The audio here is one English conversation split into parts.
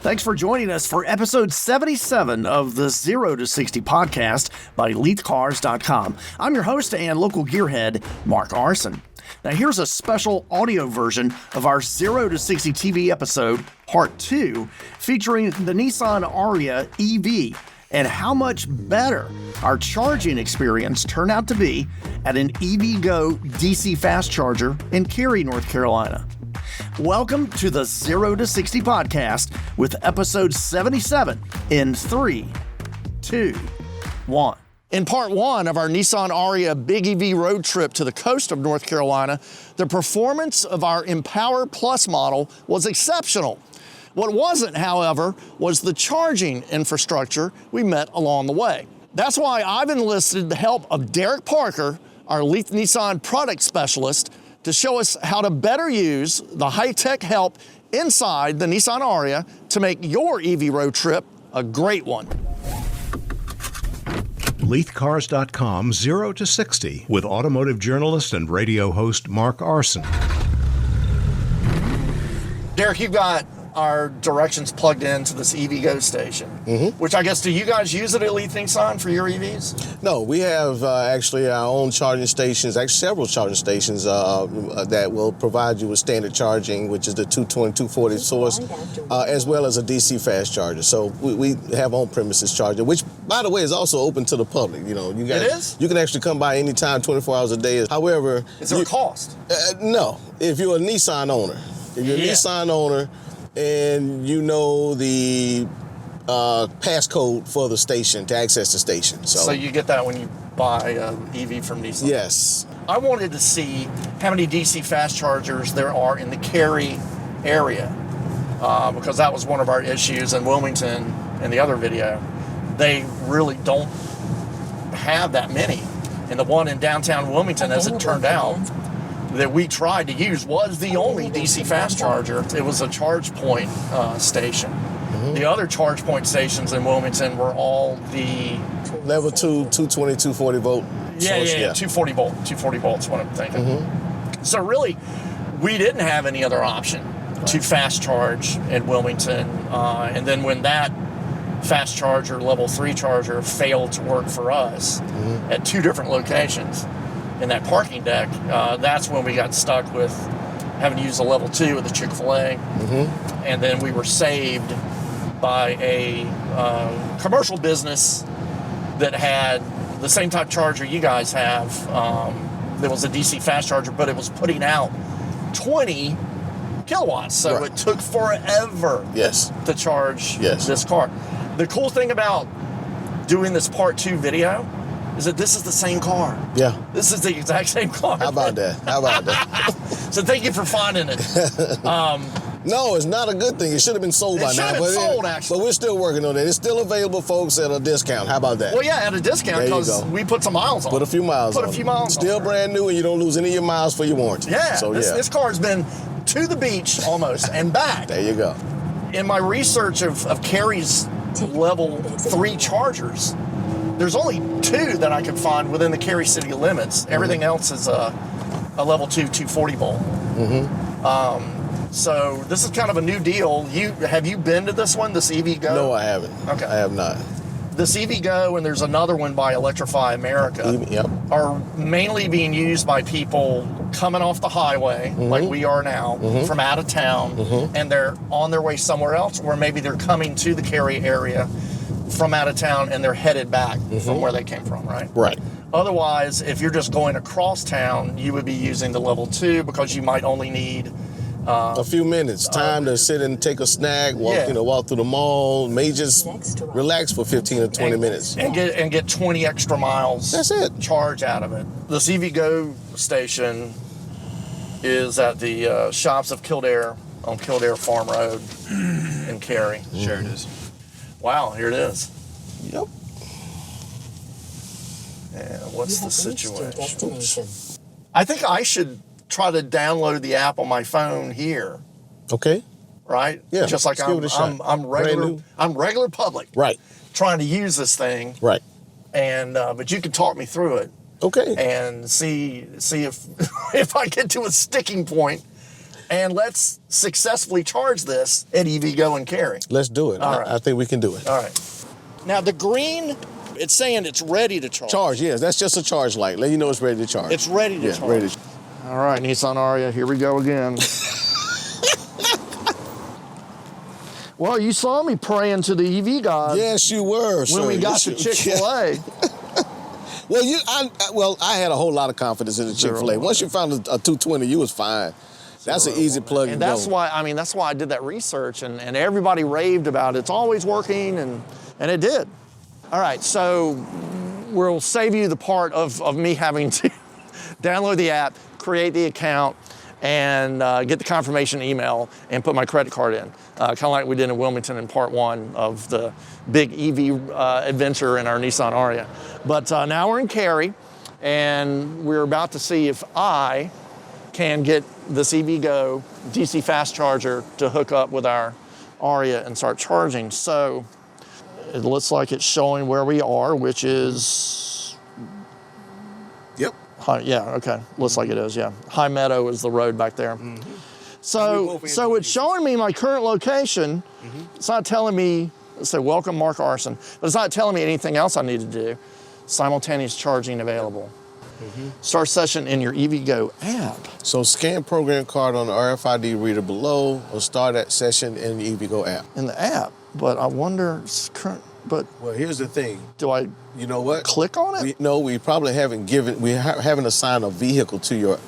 Thanks for joining us for episode 77 of the 0 to 60 podcast by LeithCars.com. I'm your host and local gearhead, Mark Arson. Now here's a special audio version of our 0 to 60 TV episode, part 2, featuring the Nissan ARIYA EV and how much better our charging experience turned out to be at an EVgo DC fast charger in Cary, North Carolina. Welcome to the 0 to 60 podcast with episode 77 in 3, 2, 1. In part 1 of our Nissan ARIYA Big EV road trip to the coast of North Carolina, the performance of our Empower Plus model was exceptional. What wasn't, however, was the charging infrastructure we met along the way. That's why I've enlisted the help of Derek Parker, our Leith Nissan product specialist, to show us how to better use the high-tech help inside the Nissan ARIYA to make your EV road trip a great one. LeithCars.com 0 to 60 with automotive journalist and radio host Mark Arson. Derek, you've got our directions plugged into this EVgo station, which I guess, do you guys use it at Leith Nissan for your EVs? No, we have actually our own charging stations, actually several charging stations that will provide you with standard charging, which is the 220, 240 source, as well as a DC fast charger. So we have on-premises charging, which, by the way, is also open to the public. You know, you guys, it is? You can actually come by anytime, 24 hours a day. However, is there a cost? No, if you're a Nissan owner. If you're a Nissan owner, and you know the passcode for the station to access the station. So you get that when you buy an EV from Nissan? Yes. I wanted to see how many DC fast chargers there are in the Cary area, because that was one of our issues in Wilmington in the other video. They really don't have that many. And the one in downtown Wilmington, as it turned out, that we tried to use was the only DC fast charger. It was a charge point station. The other charge point stations in Wilmington were all the level 2, 220, 240 volt. Yeah, 240 volt. 240 volts, what I'm thinking. So really, we didn't have any other option to fast charge in Wilmington. And then when that fast charger, level 3 charger, failed to work for us at 2 different locations in that parking deck, that's when we got stuck with having to use a level 2 at the Chick-fil-A. And then we were saved by a commercial business that had the same type charger you guys have. That was a DC fast charger, but it was putting out 20 kilowatts. So it took forever to charge this car. The cool thing about doing this part 2 video is that this is the same car. Yeah. This is the exact same car. How about that? So thank you for finding it. No, it's not a good thing. It should have been sold by now. It should have been sold, actually. But we're still working on it. It's still available, folks, at a discount. How about that? Well, yeah, at a discount, because we put some miles on it. Put a few miles on it. Still brand new, and you don't lose any of your miles for your warranty. Yeah, so, this car's been to the beach almost and back. There you go. In my research of Cary's level 3 chargers, there's only 2 that I could find within the Cary city limits. Everything else is a level 2 240 volt. So this is kind of a new deal. Have you been to this one, this EVgo? No, I haven't. Okay. I have not. This EVgo, and there's another one by Electrify America, are mainly being used by people coming off the highway, like we are now, from out of town, and they're on their way somewhere else, or maybe they're coming to the Cary area from out of town and they're headed back from where they came from, right? Right. Otherwise, if you're just going across town, you would be using the level 2 because you might only need a few minutes, time to sit and take a snack, walk through the mall, may just relax for 15 or 20 minutes. And get 20 extra miles. That's it. Charge out of it. This EVgo station is at the Shops of Kildare on Kildare Farm Road in Cary. Sure it is. Wow, here it is. Yep. And what's the situation? I think I should try to download the app on my phone here. Okay. Right? Yeah. Just like I'm regular public. Right. Trying to use this thing. Right. And but you can talk me through it. Okay. And see if if I get to a sticking point And let's successfully charge this at EVgo in Cary. Let's do it. All right. I think we can do it. All right. Now the green, it's saying it's ready to charge. Charge, yes. That's just a charge light. Let you know it's ready to charge. It's ready to charge. Ready to. All right, Nissan ARIYA, here we go again. Well, you saw me praying to the EV God. Yes, you were. When we got to Chick-fil-A. Well, I had a whole lot of confidence in the Chick-fil-A. Once you found a 220, you was fine. That's an easy plug and that's why I did that research, and everybody raved about it. It's always working, and it did. All right, so we'll save you the part of me having to download the app, create the account, and get the confirmation email and put my credit card in. Kind of like we did in Wilmington in part 1 of the big EV adventure in our Nissan ARIYA. But now we're in Cary, and we're about to see if I can get this EVgo DC fast charger to hook up with our ARIYA and start charging. So it looks like it's showing where we are, which is... Yep. Yeah, okay. Looks like it is, yeah. High Meadow is the road back there. Mm-hmm. So it's showing me my current location. Mm-hmm. It's not telling me, let's say, welcome Mark Arson, but it's not telling me anything else I need to do. Simultaneous charging available. Mm-hmm. Start session in your EVgo app. So scan program card on the RFID reader below, or start that session in the EVgo app. In the app, but I wonder, well, here's the thing. Do I, you know what? Click on it? We probably haven't haven't assigned a vehicle to your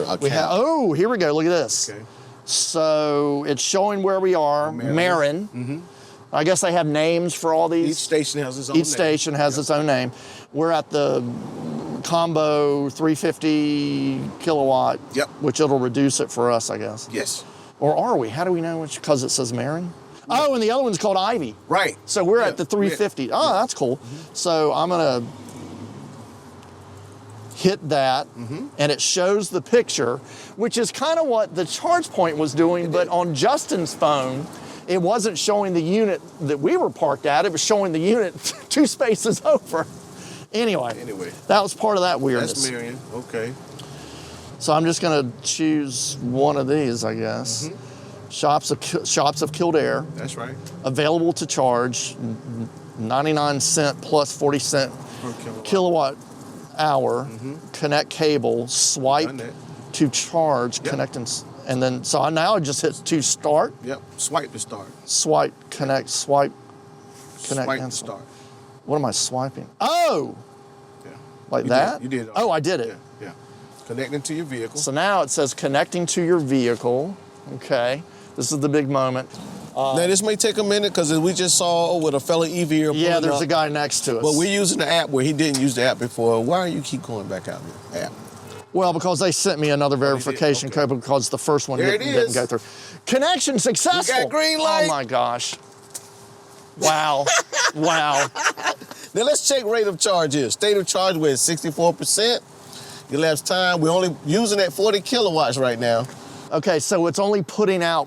account. Here we go, look at this. Okay. So it's showing where we are, Marin. Mm-hmm. I guess they have names for all these. Each station has its own name. Each station has its own name. We're at the combo 350 kilowatt, which it'll reduce it for us, I guess. Yes. Or are we? How do we know which? Because it says Marin? Oh, and the other one's called Ivy. Right. So we're at the 350. Oh, that's cool. Mm-hmm. So I'm going to hit that, and it shows the picture, which is kind of what the charge point was doing, but on Justin's phone, it wasn't showing the unit that we were parked at. It was showing the unit 2 spaces over. Anyway, that was part of that weirdness. That's Marion. Okay. So I'm just going to choose one of these, I guess. Mm-hmm. Shops of Kildare. That's right. Available to charge, 99 cent plus 40 cent kilowatt hour. Mm-hmm. Connect cable, swipe to charge, connect, and then so now I just hit to start. Yep. Swipe to start. Swipe, connect, swipe, connect, swipe cancel. To start. What am I swiping? Oh, yeah. Like that? You did. Oh, I did it. Yeah. Connecting to your vehicle. So now it says connecting to your vehicle. Okay. This is the big moment. Now, this may take a minute because we just saw with a fellow EVer. Yeah, there's a guy next to us. But we're using the app where he didn't use the app before. Why do you keep going back out of the app? Well, because they sent me another verification code because the first one didn't go through. Connection successful. We got green light. Oh my gosh. Wow. Wow. Now let's check rate of charge here. State of charge, we're at 64%. Elapsed time, we're only using at 40 kilowatts right now. Okay, so it's only putting out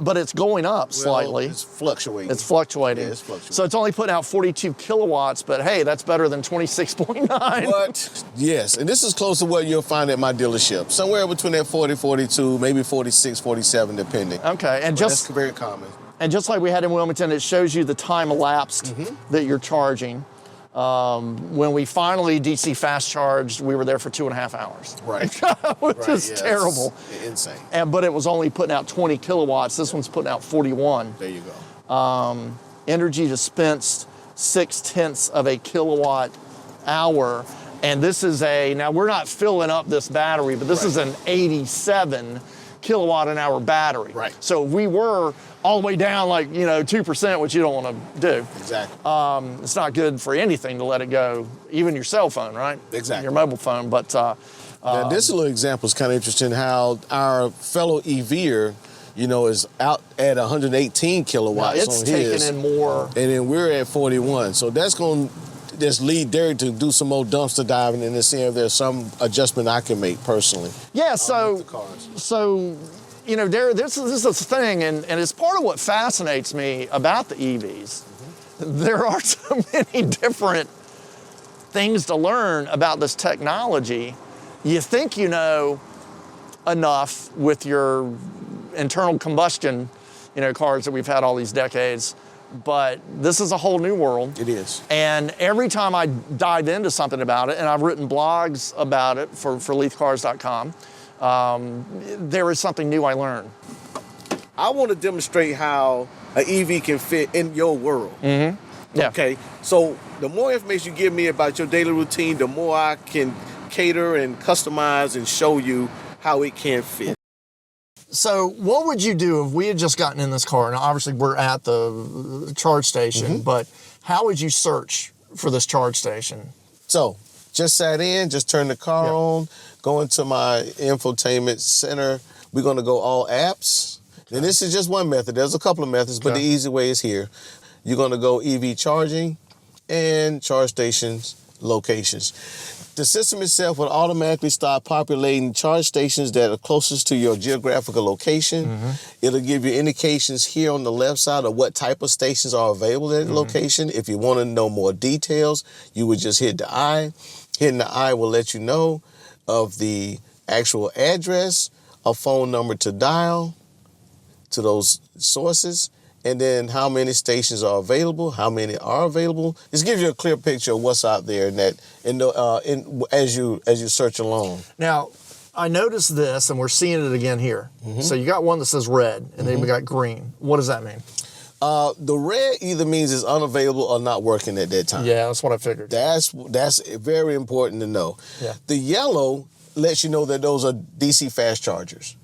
but it's going up slightly. It's fluctuating. It's fluctuating. Yeah, it's fluctuating. So it's only putting out 42 kilowatts, but hey, that's better than 26.9. But yes, and this is close to what you'll find at my dealership. Somewhere between that 40, 42, maybe 46, 47, depending. Okay, and that's very common. And just like we had in Wilmington, it shows you the time elapsed that you're charging. When we finally DC fast charged, we were there for 2.5 hours. Right. Which is terrible. Insane. But it was only putting out 20 kilowatts. This one's putting out 41. There you go. Energy dispensed 0.6 of a kilowatt hour. And this is now we're not filling up this battery, but this is an 87 kilowatt an hour battery. Right. So if we were all the way down 2%, which you don't want to do. Exactly. It's not good for anything to let it go, even your cell phone, right? Exactly. Your mobile phone, but... now, this little example is kind of interesting how our fellow EVer, is out at 118 kilowatts on his. It's taking in more. And then we're at 41. So that's going to just lead Derek to do some more dumpster diving and to see if there's some adjustment I can make personally. Yeah, so this is a thing, and it's part of what fascinates me about the EVs. There are so many different things to learn about this technology. You think you know enough with your internal combustion, cars that we've had all these decades. But this is a whole new world. It is. And every time I dive into something about it, and I've written blogs about it for LeithCars.com, there is something new I learn. I want to demonstrate how an EV can fit in your world. Mm-hmm. Yeah. Okay, so the more information you give me about your daily routine, the more I can cater and customize and show you how it can fit. So what would you do if we had just gotten in this car? And obviously we're at the charge station, but how would you search for this charge station? So just sat in, just turn the car on, go into my infotainment center. We're going to go all apps. And this is just one method. There's a couple of methods, but the easy way is here. You're going to go EVcharging and charge stations locations. The system itself will automatically start populating charge stations that are closest to your geographical location. It'll give you indications here on the left side of what type of stations are available at the location. If you want to know more details, you would just hit the I. Hitting the I will let you know of the actual address, a phone number to dial to those sources, and then how many stations are available, how many are available. This gives you a clear picture of what's out there as you search along. Now, I noticed this, and we're seeing it again here. So you got one that says red, and then we got green. What does that mean? The red either means it's unavailable or not working at that time. Yeah, that's what I figured. That's very important to know. Yeah. The yellow lets you know that those are DC fast chargers.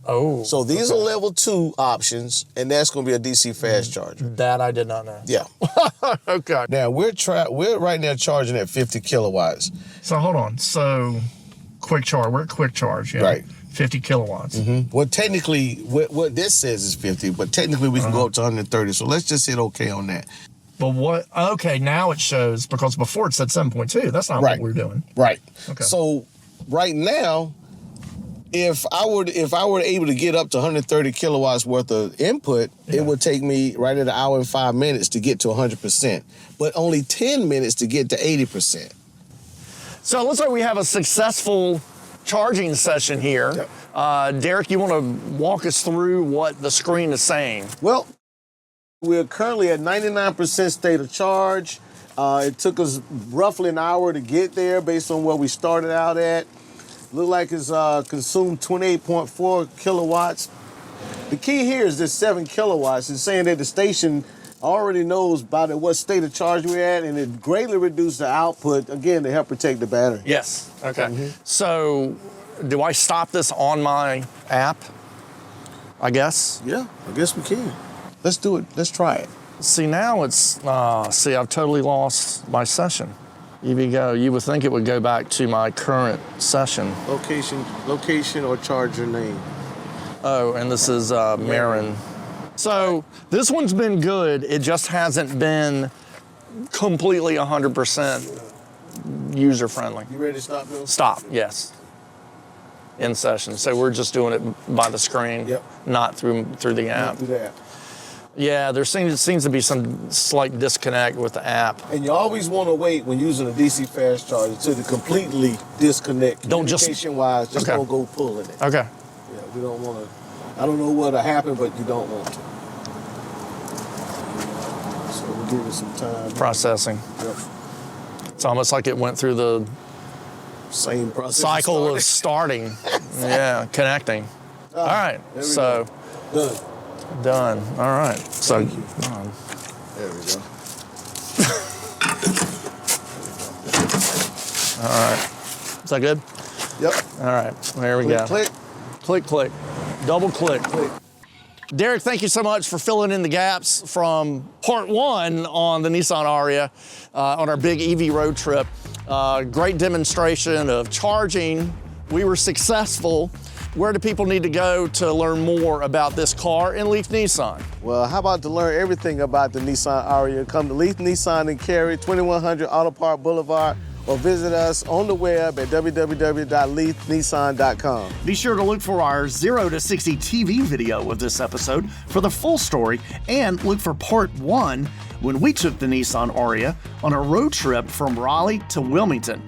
Oh. So these are level 2 options, and that's going to be a DC fast charger. That I did not know. Yeah. Okay. Now we're right now charging at 50 kilowatts. So hold on. So quick charge. We're at quick charge. Yeah. Right. 50 kilowatts. Well, technically, what this says is 50, but technically we can go up to 130. So let's just hit OK on that. But what? Okay, now it shows, because before it said 7.2. That's not what we're doing. Right. Okay. So right now, if I were able to get up to 130 kilowatts worth of input, it would take me right at 1 hour and 5 minutes to get to 100%, but only 10 minutes to get to 80%. So it looks like we have a successful charging session here. Yep. Derek, you want to walk us through what the screen is saying? Well, we're currently at 99% state of charge. It took us roughly an hour to get there based on where we started out at. Look like it's consumed 28.4 kilowatts. The key here is this 7 kilowatts. It's saying that the station already knows about what state of charge we're at, and it greatly reduced the output, again, to help protect the battery. Yes, okay. So do I stop this on my app, I guess? Yeah, I guess we can. Let's do it. Let's try it. See, now it's, I've totally lost my session. EVgo, you would think it would go back to my current session. Location or charger name. Oh, and this is Marin. So this one's been good. It just hasn't been completely 100% user friendly. You ready to stop, Bill? Stop, yes. In session. So we're just doing it by the screen, not through the app. Not through the app. Yeah, there seems to be some slight disconnect with the app. And you always want to wait when using a DC fast charger until to completely disconnect. Don't just communication-wise, just don't go pulling it. Okay. Yeah, we don't want to. I don't know what'll happen, but you don't want to. So we'll give it some time. Processing. Yep. It's almost like it went through the same process cycle of starting. Yeah, connecting. All right. So done. Done. All right. So, there we go. All right. Is that good? Yep. All right. There we go. Click. Click, click. Double click. Click. Derek, thank you so much for filling in the gaps from part 1 on the Nissan ARIYA on our big EV road trip. Great demonstration of charging. We were successful. Where do people need to go to learn more about this car in Leith Nissan? Well, how about to learn everything about the Nissan ARIYA? Come to Leith Nissan in Cary, 2100 Auto Park Boulevard, or visit us on the web at www.LeithNissan.com. Be sure to look for our 0 to 60 TV video of this episode for the full story, and look for part 1 when we took the Nissan ARIYA on a road trip from Raleigh to Wilmington.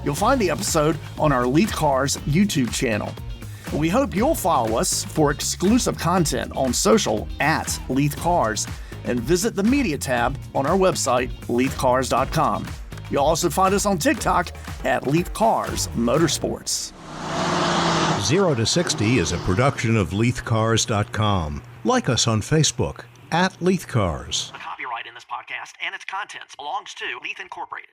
You'll find the episode on our Leith Cars YouTube channel. We hope you'll follow us for exclusive content on social at LeithCars and visit the media tab on our website, LeithCars.com. You'll also find us on TikTok at LeithCars Motorsports. 0 to 60 is a production of LeithCars.com. Like us on Facebook at LeithCars. The copyright in this podcast and its contents belongs to Leith Incorporated.